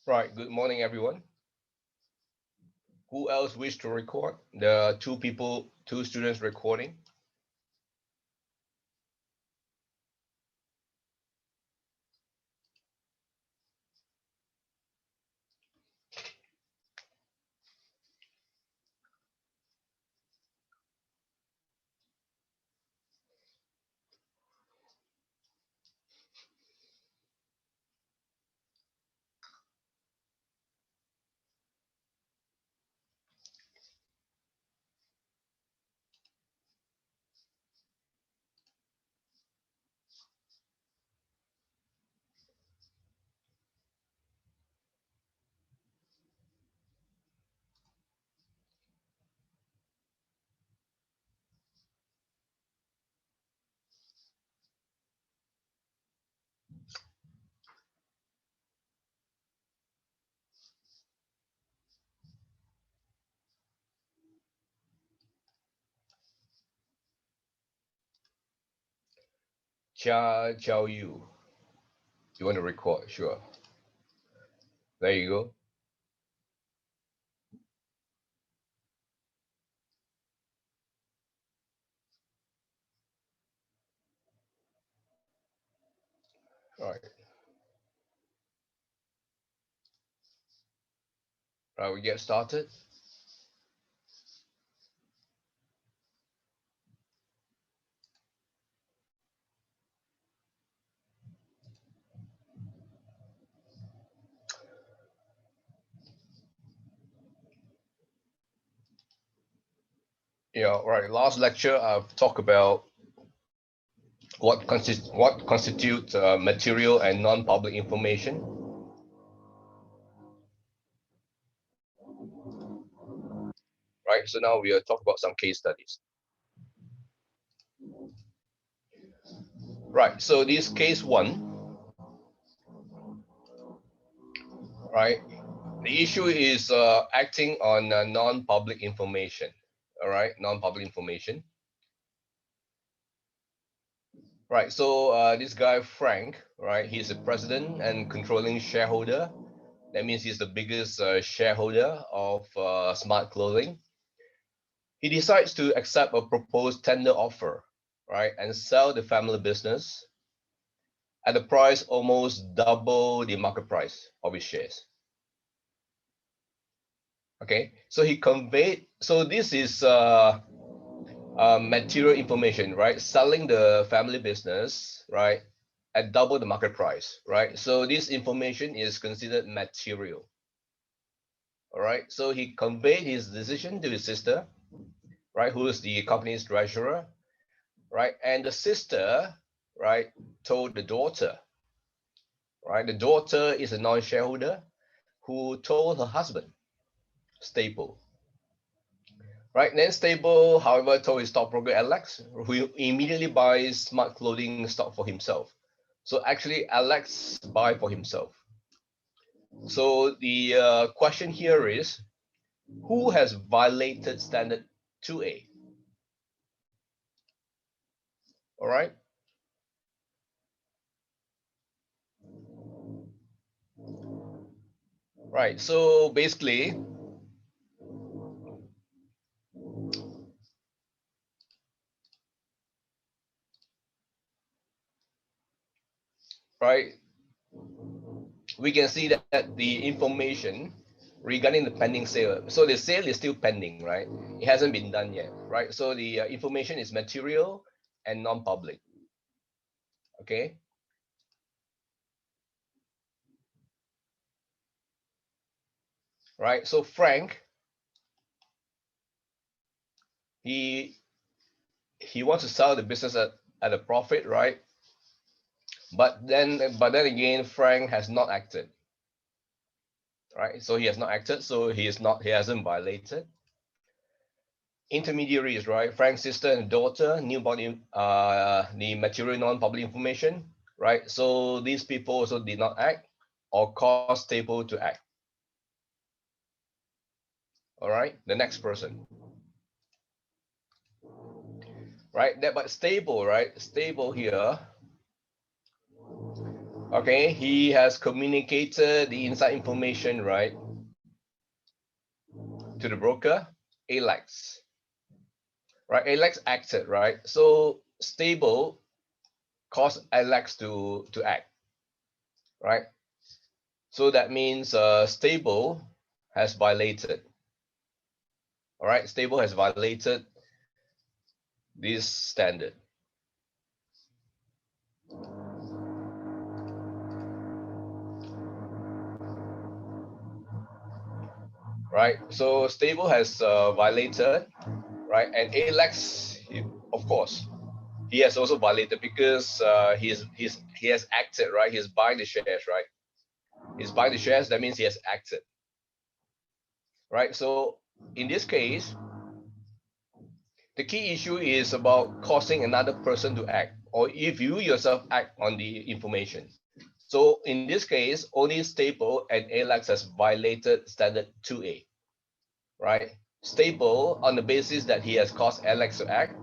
Right, good morning, everyone. Who else wish to record? There are two people, two students recording. Cha Chao Yu. You want to record? Sure. There you go. All right. Right, we get started. Yeah, right. Last lecture, I've talked about what constitutes material and non-public information. Right. So now we are talking about some case studies. Right. So this case one, right? The issue is acting on non-public information. All right, non-public information. Right. So this guy Frank, right? He's the president and controlling shareholder. That means he's the biggest shareholder of Smart Clothing. He decides to accept a proposed tender offer, right, and sell the family business at a price almost double the market price of his shares. Okay, so he conveyed. So this is material information, right? Selling the family business, right, at double the market price, right? So this information is considered material. All right. So he conveyed his decision to his sister, right, who is the company's treasurer, right? And the sister, right, told the daughter, right? The daughter is a non-shareholder who told her husband, Staple, right? Then Stable, however, told his stockbroker Alex, who immediately buys Smart Clothing stock for himself. So actually, Alex buy for himself. So the question here is, who has violated standard 2A? All right. Right. So basically, right, we can see that the information regarding the pending sale. So the sale is still pending, right? It hasn't been done yet, right? So the information is material and non-public. Okay. Right. So Frank, he wants to sell the business at a profit, right? But then again, Frank has not acted, right? So he has not acted, so he hasn't violated. intermediaries, right? Frank's sister and daughter knew about the material non-public information, right? So these people also did not act or cause Stable to act. All right, the next person, right? That but Stable, right? Stable here. Okay, he has communicated the inside information, right, to the broker, Alex. Right, Alex acted, right? So Stable caused Alex to act, right? So that means Stable has violated. All right, Stable has violated this standard. Right, so Stable has violated, right? And Alex, of course, he has also violated because he has acted, right? He's buying the shares, right? He's buying the shares. That means he has acted, right? So in this case, the key issue is about causing another person to act, or if you yourself act on the information. So in this case, only Stable and Alex has violated standard 2A, right? Stable on the basis that he has caused Alex to act,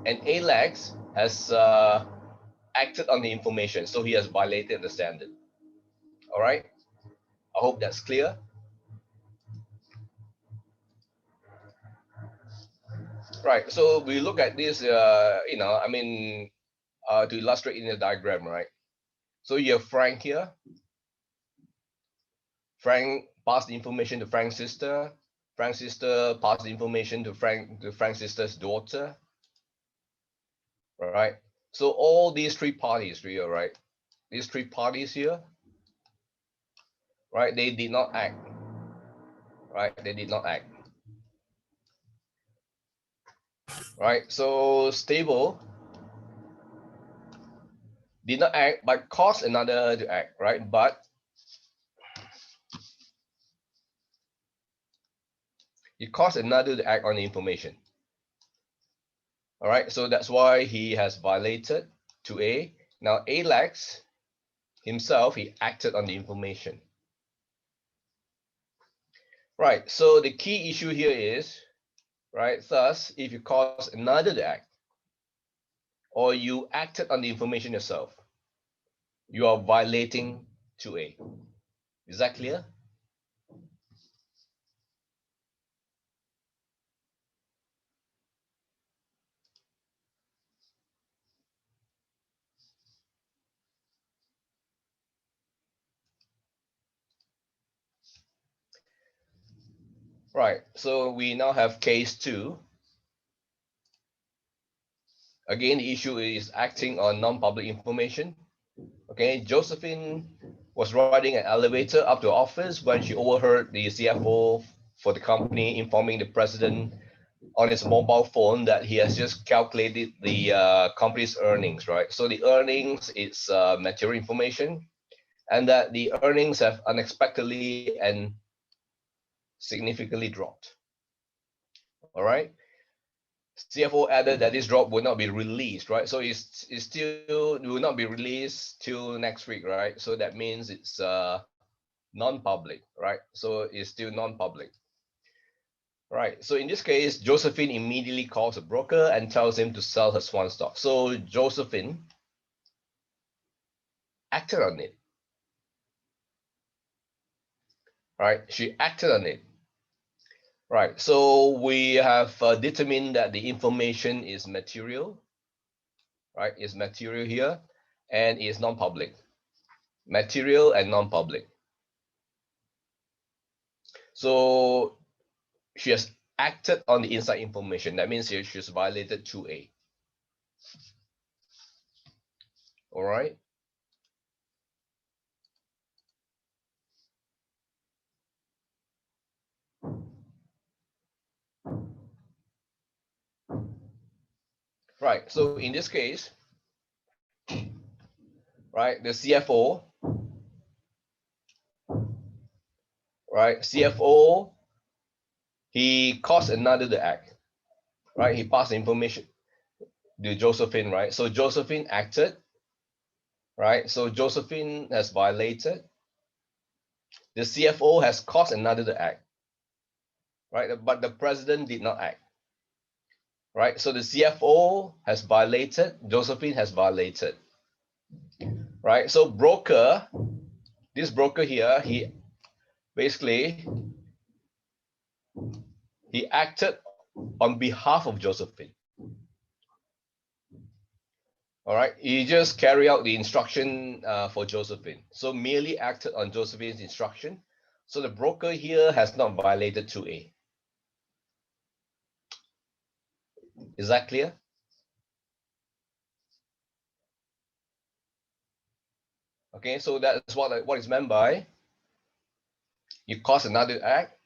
and Alex has acted on the information, so he has violated the standard. All right, I hope that's clear. Right, so we look at this, I mean, to illustrate in the diagram, right? So you have Frank here. Frank passed the information to Frank's sister. Frank's sister passed the information to Frank's sister's daughter. Right. So all these three parties here, right? These three parties here, right? They did not act. Right? They did not act. Right. So Stable did not act, but caused another to act, right? But he caused another to act on the information. All right, so that's why he has violated 2A. Now Alex himself, he acted on the information. Right, so the key issue here is, right, thus, if you cause another to act, or you acted on the information yourself, you are violating 2A. Is that clear? Right, so we now have case 2. Again, the issue is acting on non-public information. Okay, Josephine was riding an elevator up to office when she overheard the CFO for the company informing the president on his mobile phone that he has just calculated the company's earnings, right? So the earnings is material information, and that the earnings have unexpectedly and significantly dropped. All right. CFO added that this drop will not be released, right? So it's still will not be released till next week, right? So that means it's non-public, right? So it's still non-public. Right. So in this case, Josephine immediately calls a broker and tells him to sell her Swan stock. So Josephine acted on it. Right. She acted on it. Right. So we have determined that the information is material. Right. Is material here and is non-public. Material and non-public. So she has acted on the inside information. That means she's violated 2A. All right. Right. So in this case, right, the CFO, right, CFO, he caused another to act. right? He passed the information to Josephine, right? So Josephine acted, right? So Josephine has violated. The CFO has caused another to act, right? But the president did not act, right? So the CFO has violated, Josephine has violated, right? So broker, this broker here, he basically, he acted on behalf of Josephine. All right, he just carry out the instruction for Josephine. So merely acted on Josephine's instruction. So the broker here has not violated 2A. Is that clear? Okay, so that's what is meant by you cause another act,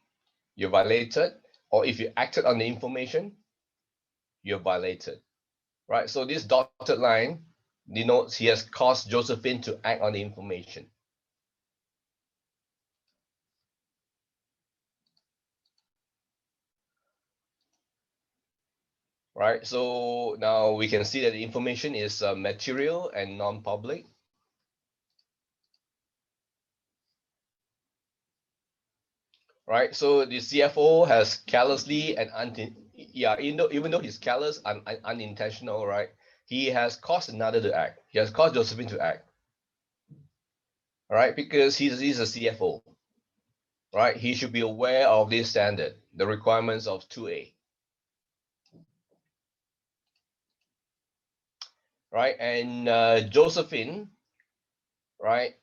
you violated, or if you acted on the information, you're violated. Right, so this dotted line denotes he has caused Josephine to act on the information. Right, so now we can see that the information is material and non-public. Right, so the CFO has carelessly and even though he's careless and unintentional, right, he has caused another to act. He has caused Josephine to act. All right, because he's a CFO. Right, he should be aware of this standard, the requirements of 2A. Right, and Josephine, right,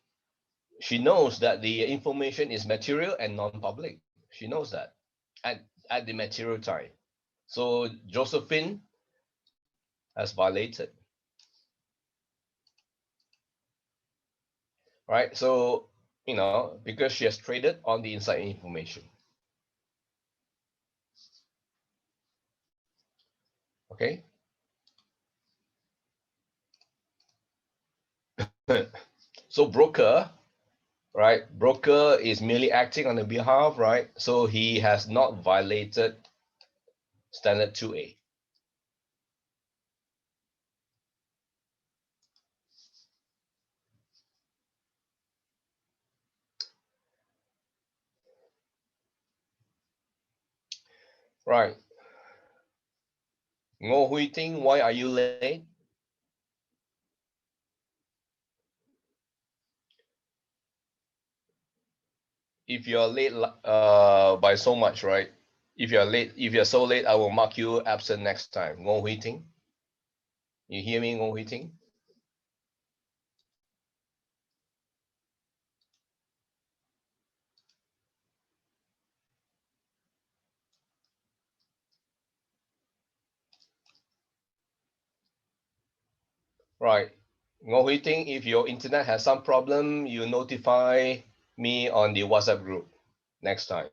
she knows that the information is material and non-public. She knows that at the material time. So Josephine has violated. Right, so because she has traded on the inside information. Okay. So broker, right? Broker is merely acting on the behalf, right? So he has not violated standard 2A. Right. Ngô Huy Ting, why are you late? If you're late by so much, right? If you're so late, I will mark you absent next time. Ngô Huy Ting. You hear me, Ngô Huy Ting? Right. Ngô Huy Ting, if your internet has some problem, you notify me on the WhatsApp group next time.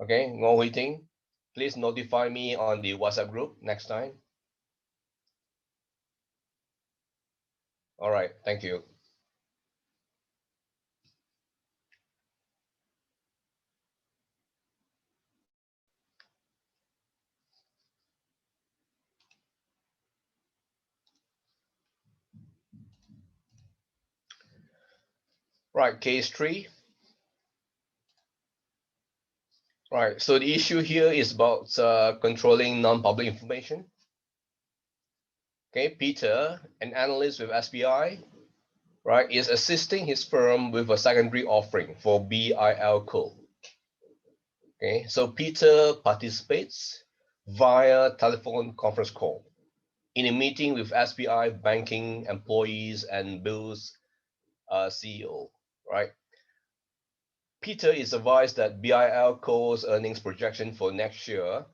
Okay, Ngô Huy Ting, please notify me on the WhatsApp group next time. All right, thank you. Right, case 3. Right, so the issue here is about controlling non-public information. Okay, Peter, an analyst with SBI, right, is assisting his firm with a secondary offering for BILCO. Okay, so Peter participates via telephone conference call in a meeting with SBI banking employees and Bill's CEO, right? Peter is advised that BILCO's earnings projection for next year.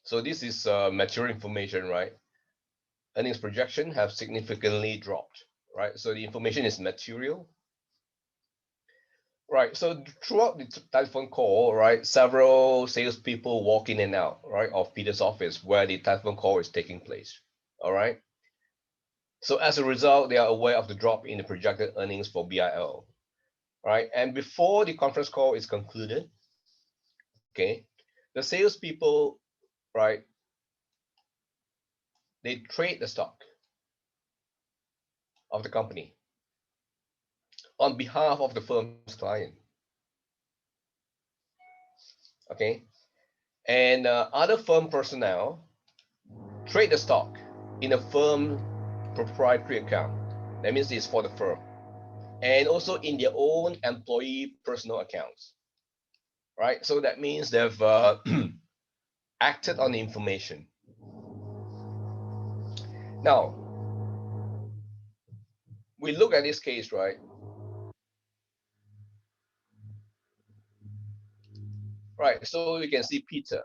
So this is material information, right? Earnings projection have significantly dropped, right? So the information is material. Right. So throughout the telephone call, right, several salespeople walk in and out, right, of Peter's office where the telephone call is taking place. All right. So as a result, they are aware of the drop in the projected earnings for BIL. Right. And before the conference call is concluded, okay, the salespeople right? They trade the stock of the company on behalf of the firm's client. Okay, and other firm personnel trade the stock in a firm proprietary account. That means it's for the firm, and also in their own employee personal accounts, right? So that means they've acted on the information. Now, we look at this case, right? Right. So we can see Peter,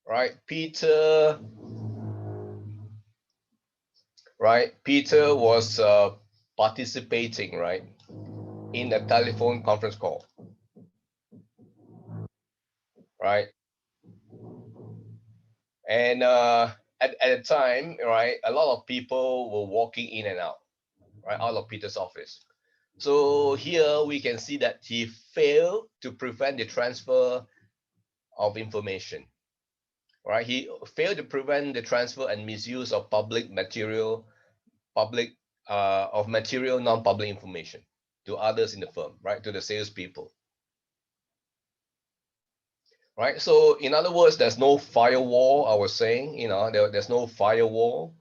right? Peter was participating, right, in a telephone conference call, right? And at the time, right, a lot of people were walking in and out, right, out of Peter's office. So here we can see that he failed to prevent the transfer of information, right? He failed to prevent the transfer and misuse of material non-public information to others in the firm, right? To the salespeople, right? So in other words, there's no firewall. I was saying, there's no firewall,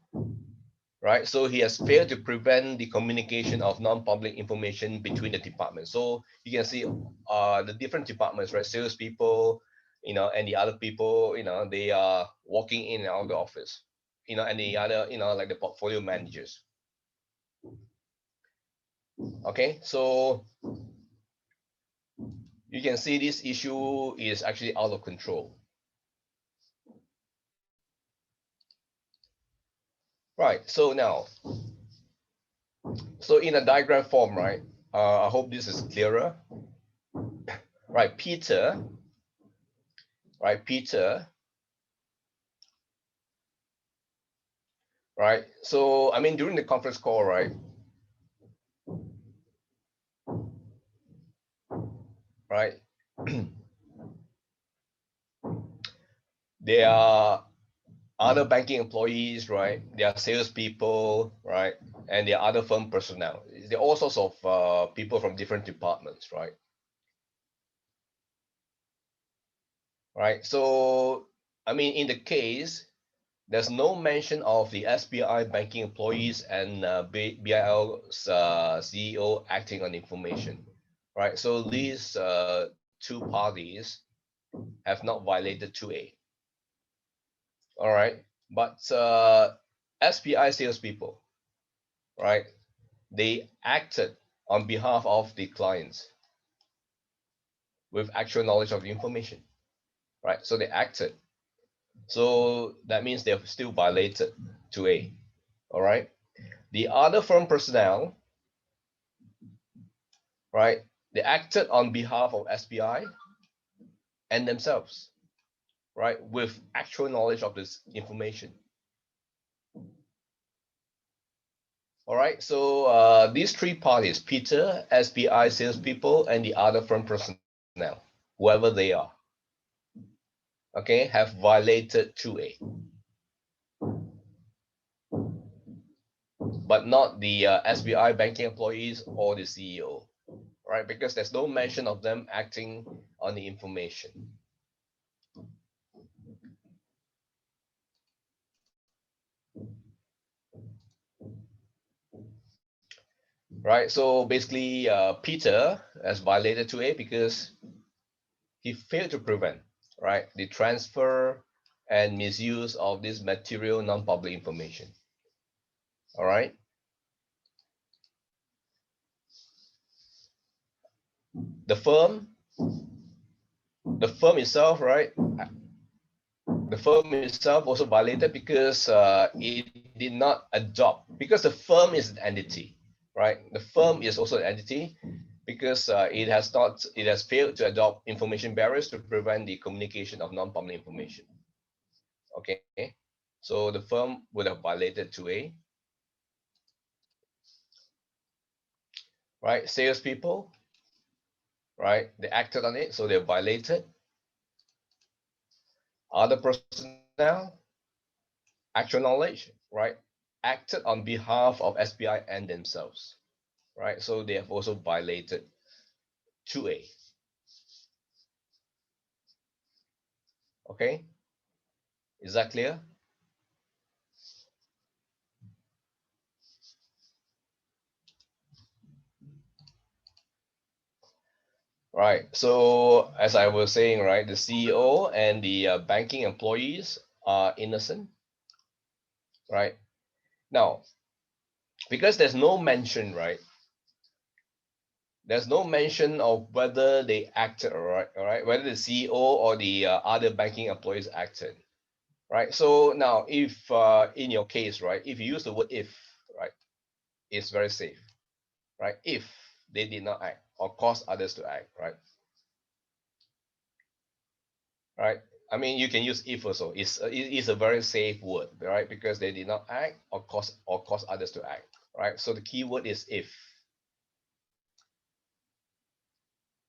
right? So he has failed to prevent the communication of non-public information between the departments. So you can see the different departments, right? Salespeople, and the other people, they are walking in and out of the office, and the other, like the portfolio managers. Okay, so you can see this issue is actually out of control. Right, so now, so in a diagram form, right, I hope this is clearer. Right, Peter, right, so I mean, during the conference call, right, there are other banking employees, right, there are salespeople, right, and there are other firm personnel. There are all sorts of people from different departments, right? Right, so I mean, in the case, there's no mention of the SBI banking employees and BIL's CEO acting on information, right? So these two parties have not violated 2A, all right? But SBI salespeople, right? They acted on behalf of the clients with actual knowledge of the information, right? So they acted. So that means they've still violated 2A, all right? The other firm personnel, right, they acted on behalf of SBI and themselves, right, with actual knowledge of this information. All right, so these three parties, Peter, SBI salespeople, and the other firm personnel, whoever they are, okay, have violated 2A, but not the SBI banking employees or the CEO, right? Because there's no mention of them acting on the information. Right, so basically, Peter has violated 2A because he failed to prevent, right, the transfer and misuse of this material non-public information. All right. The firm, itself, right? The firm itself also violated because it did not adopt, because the firm is an entity, right? The firm is also an entity because it has failed to adopt information barriers to prevent the communication of non-public information. Okay, so the firm would have violated 2A, right? Salespeople, right? They acted on it, so they violated. Other personnel, actual knowledge, right, acted on behalf of SBI and themselves, right? So they have also violated 2A. Okay, is that clear? Right. So as I was saying, right, the CEO and the banking employees are innocent, right? Now, because there's no mention, right? There's no mention of whether they acted, all right, whether the CEO or the other banking employees acted, right? So now, if in your case, right, if you use the word if, right, it's very safe, right? If they did not act or cause others to act, right? Right. I mean, you can use if also. It's a very safe word, right? Because they did not act or cause others to act, right? So the key word is if,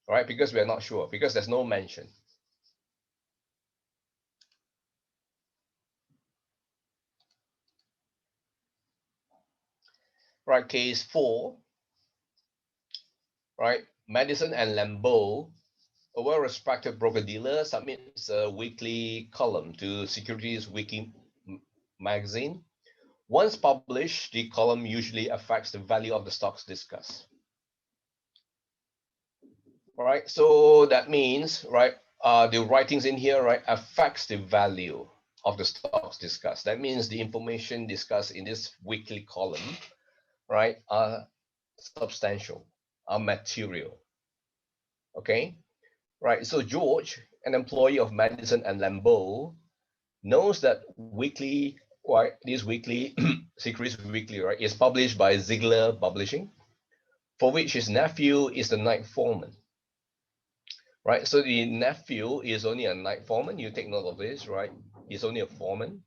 right? Because we are not sure, because there's no mention. Right, case 4, right? Madison and Lambeau, a well-respected broker-dealer, submits a weekly column to Securities Weekly magazine. Once published, the column usually affects the value of the stocks discussed. Right, so that means, right, the writings in here, right, affects the value of the stocks discussed. That means the information discussed in this weekly column, right, are substantial, are material. Okay, right. So George, an employee of Madison and Lambeau, knows that weekly, right, this weekly Securities Weekly, right, is published by Ziegler Publishing, for which his nephew is the night foreman. Right, so the nephew is only a night foreman. You take note of this, right? He's only a foreman,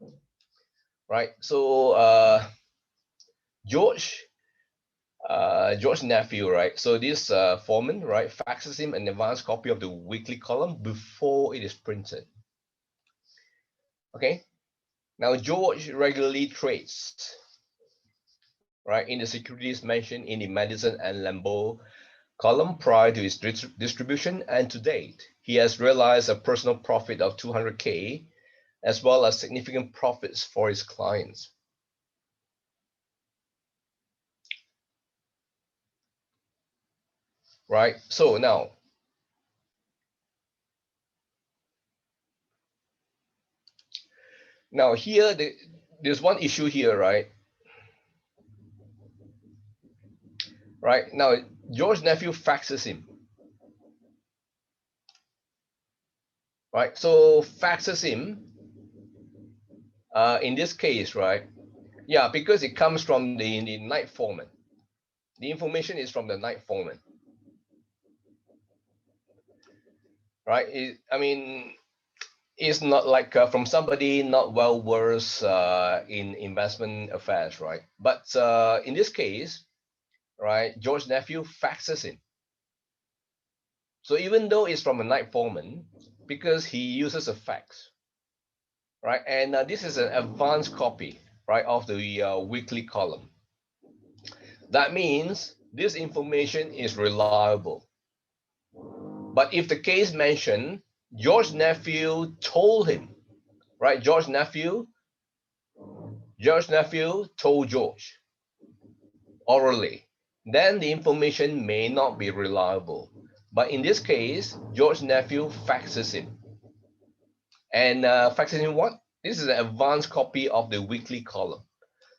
right? So George, George's nephew, right? So this foreman, right, faxes him an advance copy of the weekly column before it is printed. Okay. Now George regularly trades, right, in the securities mentioned in the Madison and Lambeau column prior to its distribution, and to date, he has realized a personal profit of 200K as well as significant profits for his clients. Right? So now here, there's one issue here, right? Right? Now, George's nephew faxes him. Right? So faxes him, in this case, right? Yeah, because it comes from the night foreman. The information is from the night foreman. Right? I mean, it's not like from somebody not well versed in investment affairs, right? But in this case, right, George's nephew faxes him. So even though it's from a night foreman, because he uses a fax, right? And this is an advanced copy, right, of the weekly column. That means this information is reliable. But if the case mentioned, George's nephew told him, right? George's nephew told George orally, then the information may not be reliable. But in this case, George's nephew faxes him. And faxes him what? This is an advanced copy of the weekly column.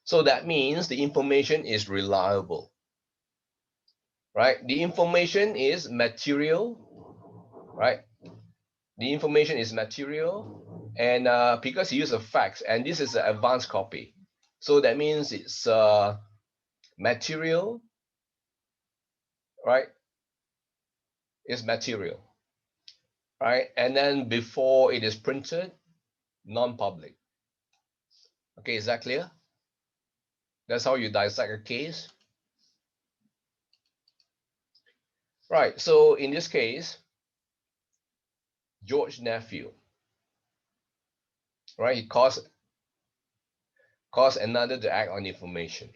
So that means the information is reliable, right? The information is material, right? The information is material, and because he used a fax, and this is an advanced copy, so that means it's material, right? It's material, right? And then before it is printed, non-public. Okay, is that clear? That's how you dissect a case. Right, so in this case, George's nephew, right? He caused another to act on information.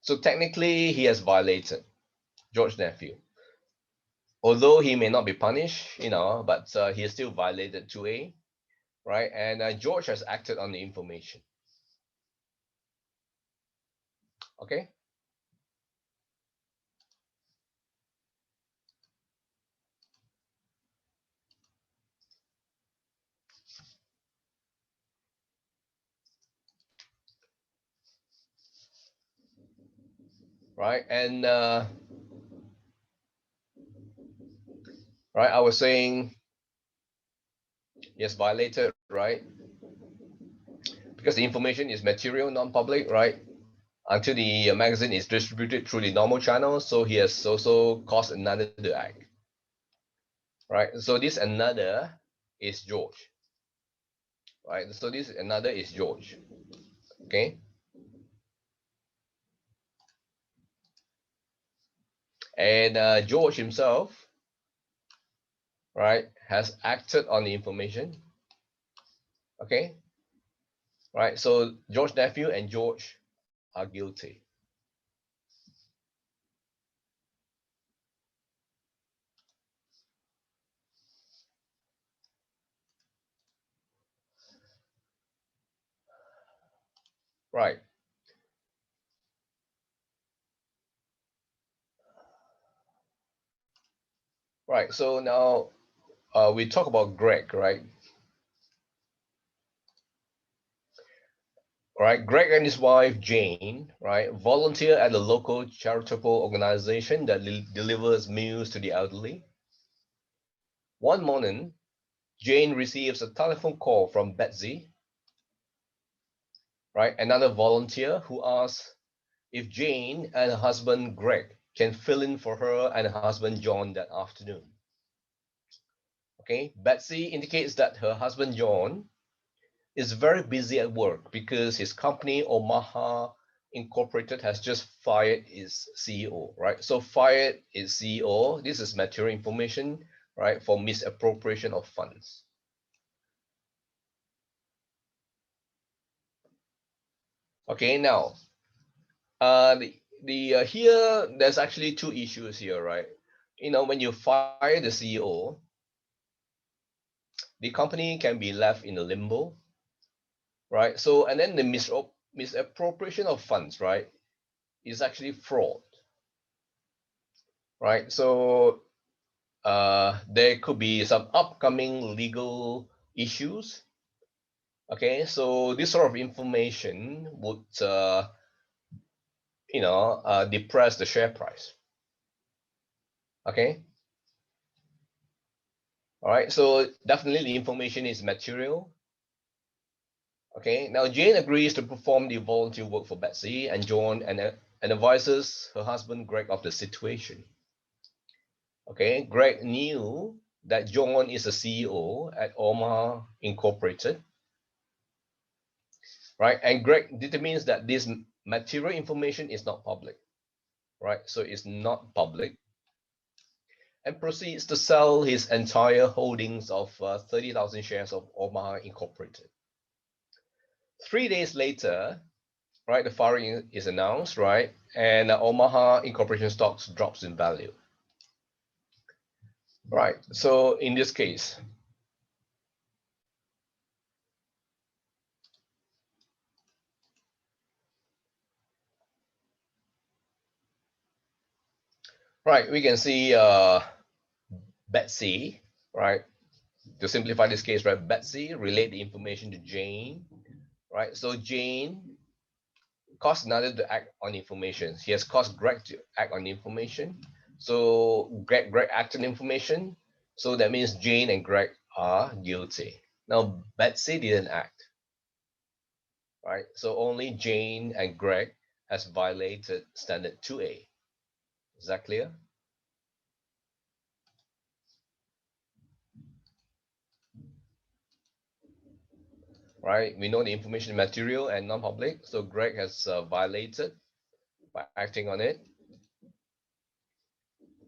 So technically, he has violated George Nephew. Although he may not be punished, but he has still violated 2A, right? And George has acted on the information. Okay. Right. And right, I was saying yes, violated, right? Because the information is material, non-public, right? Until the magazine is distributed through the normal channels, so he has also caused another to act, right? So this another is George, right? So this another is George, okay? And George himself, right, has acted on the information, okay? Right, so George Nephew and George are guilty. Right. Right. So now we talk about Greg, right? Right. Greg and his wife Jane, right, volunteer at a local charitable organization that delivers meals to the elderly. One morning, Jane receives a telephone call from Betsy, right, another volunteer, who asks if Jane and her husband Greg can fill in for her and her husband John that afternoon. Okay, Betsy indicates that her husband John is very busy at work because his company Omaha Incorporated has just fired its CEO, right? So fired its CEO. This is material information, right, for misappropriation of funds. Okay, now the here there's actually two issues here, right? When you fire the CEO, the company can be left in a limbo, right? So and then the misappropriation of funds, right, is actually fraud, right? So there could be some upcoming legal issues. Okay, so this sort of information would, depress the share price. Okay, all right. So definitely the information is material. Okay, now Jane agrees to perform the volunteer work for Betsy and John, and advises her husband Greg of the situation. Okay, Greg knew that John is a CEO at Omaha Incorporated, right? And Greg determines that this material information is not public, right? So it's not public, and proceeds to sell his entire holdings of 30,000 shares of Omaha Incorporated. 3 days later, right, the firing is announced, right? And Omaha Incorporation stocks drops in value. Right. So in this case, right, we can see Betsy, right? To simplify this case, right, Betsy relate the information to Jane, right? So Jane caused another to act on information. He has caused Greg to act on information. So Greg acted on information. So that means Jane and Greg are guilty. Now Betsy didn't act, right? So only Jane and Greg has violated standard 2A. Is that clear? Right, we know the information material and non-public, so Greg has violated by acting on it.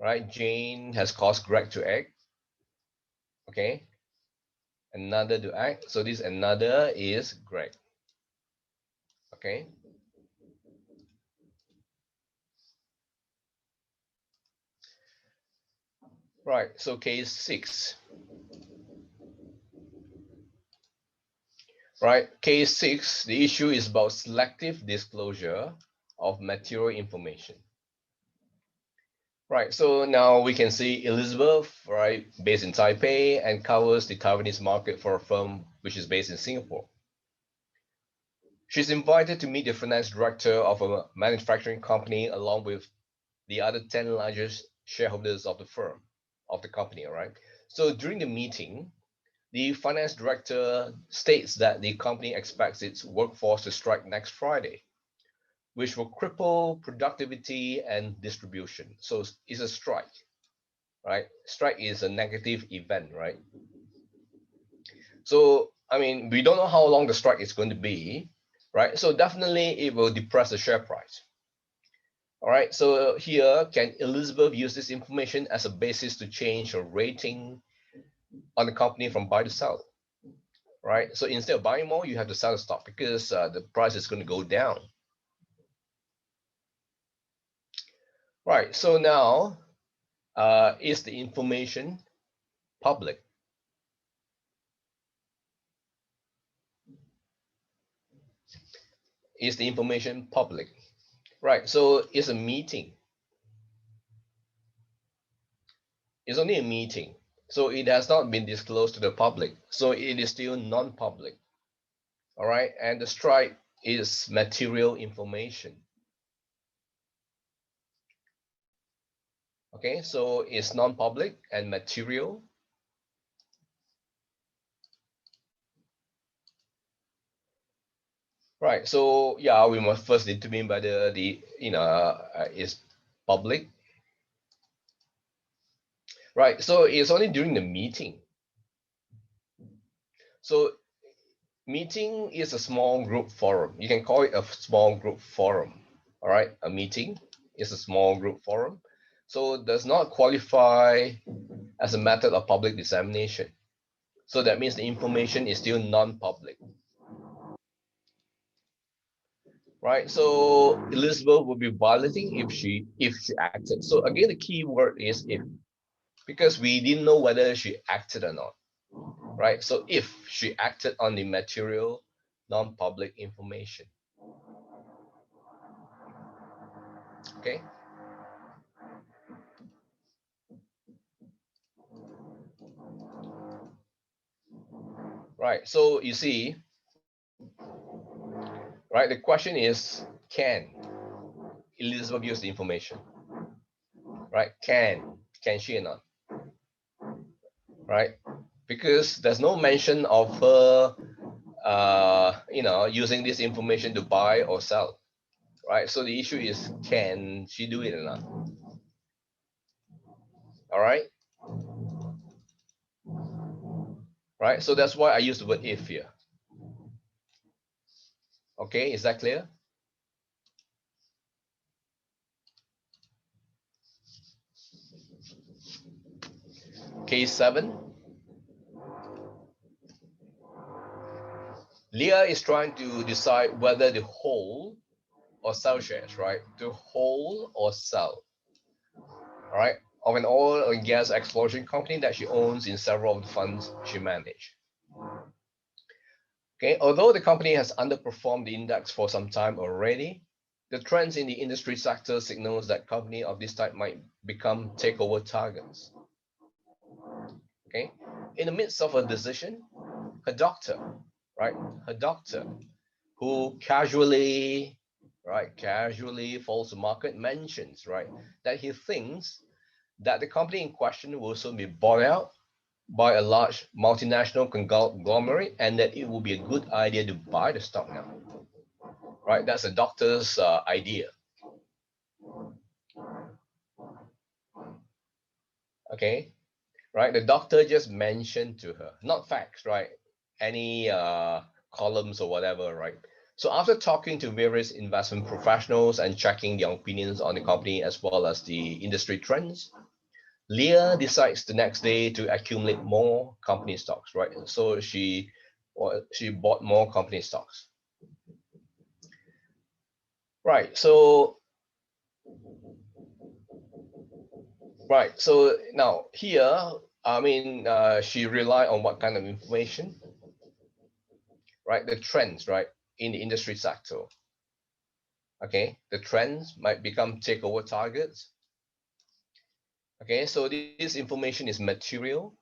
Right, Jane has caused Greg to act, okay, Another to act. So this another is Greg. Okay. Right. So case 6. Right. Case 6. The issue is about selective disclosure of material information. Right, so now we can see Elizabeth, right, based in Taipei and covers the Taiwanese market for a firm which is based in Singapore. She's invited to meet the finance director of a manufacturing company along with the other 10 largest shareholders of the firm, of the company, all right? So during the meeting, the finance director states that the company expects its workforce to strike next Friday, which will cripple productivity and distribution. So it's a strike. Right? Strike is a negative event, right? So, I mean, we don't know how long the strike is going to be, right? So definitely it will depress the share price. All right, so here, can Elizabeth use this information as a basis to change her rating on the company from buy to sell, right? So instead of buying more, you have to sell the stock because the price is going to go down. Right, so now, is the information public? Is the information public? Right, so it's a meeting. It's only a meeting. So it has not been disclosed to the public. So it is still non-public. All right. And the strike is material information. Okay. So it's non-public and material. Right. So yeah, we must first determine whether the is public. Right. So it's only during the meeting. So meeting is a small group forum. You can call it a small group forum. All right. A meeting is a small group forum. So does not qualify as a method of public dissemination. So that means the information is still non-public. Right. So Elizabeth will be violating if she acted. So again, the key word is if, because we didn't know whether she acted or not. Right. So if she acted on the material non-public information. Okay. Right. So you see, right, the question is, can Elizabeth use the information? Right. Can she or not? Right. Because there's no mention of her using this information to buy or sell, right? So the issue is, can she do it or not? All right, right. So that's why I use the word if here. Okay, is that clear? Case 7. Leah is trying to decide whether to hold or sell shares, right? To hold or sell, all right, of an oil and gas exploration company that she owns in several of the funds she manages. Okay, although the company has underperformed the index for some time already, the trends in the industry sector signals that company of this type might become takeover targets. Okay, in the midst of a decision, her doctor, right, her doctor, who casually follows the market, mentions, right, that he thinks that the company in question will soon be bought out by a large multinational conglomerate, and that it will be a good idea to buy the stock now. Right, that's a doctor's idea. Okay, right, the doctor just mentioned to her, not facts, right, any columns or whatever, right? So after talking to various investment professionals and checking their opinions on the company as well as the industry trends, Leah decides the next day to accumulate more company stocks, right? So she bought more company stocks. Right. So now here, I mean, she relied on what kind of information, right? The trends, right, in the industry sector. Okay, the trends might become takeover targets. Okay, so this information is material.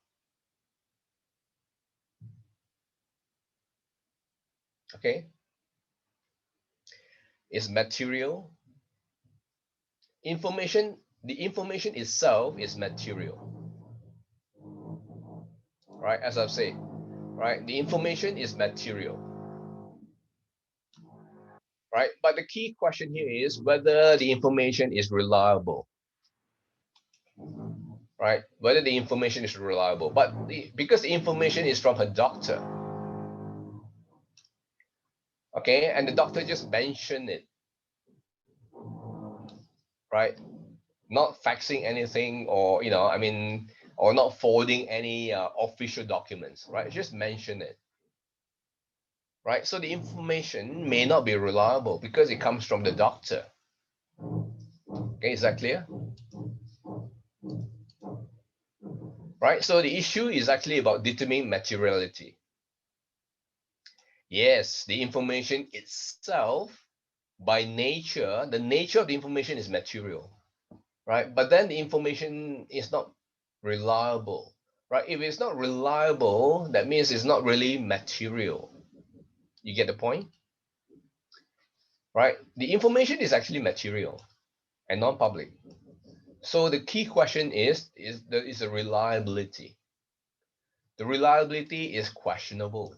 Okay, is material. Information, the information itself is material, right? As I've said, right? The information is material, right? But the key question here is whether the information is reliable, right? Whether the information is reliable. But because the information is from her doctor, okay, and the doctor just mentioned it, right? Not faxing anything, or I mean, or not forwarding any official documents, right? Just mention it, right? So the information may not be reliable because it comes from the doctor. Okay, is that clear? Right. So the issue is actually about determining materiality. Yes, the information itself, by nature, the nature of the information is material, right? But then the information is not reliable, right? If it's not reliable, that means it's not really material. You get the point, right? The information is actually material and non-public. So the key question is the reliability. The reliability is questionable.